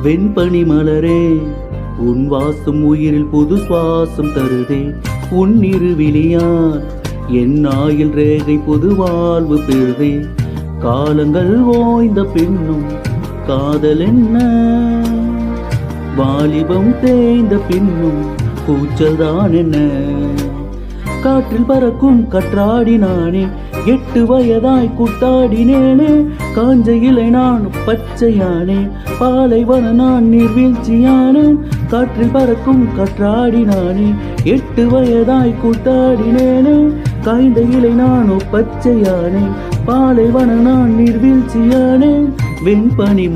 வெண்பனி மலரே, உன் வாசம் உயிரில் புது சுவாசம் தருதே. உன் இருவிழியால் என் ஆயுள் ரேகை புது வாழ்வு பெறுதே. காலங்கள் ஓய்ந்த பின்னும் காதல் என்ன, வாலிபம் தேய்ந்த பின்னும் கூச்சல் தான் என்ன. காற்றில் பறக்கும் கற்றாடினானே, 8 வயதாய் கூத்தாடினேனே. காஞ்ச இலை நான் பச்சையானே, பாலைவன நான் நீர்வீழ்ச்சியானே. காற்றில் பறக்கும் கற்றாடினானே, 8 வயதாய் கூத்தாடினேனே. காய்ந்த இலை நானோ பச்சையானே, பாலைவன நான் நீர்வீழ்ச்சியானே. வெண்பனி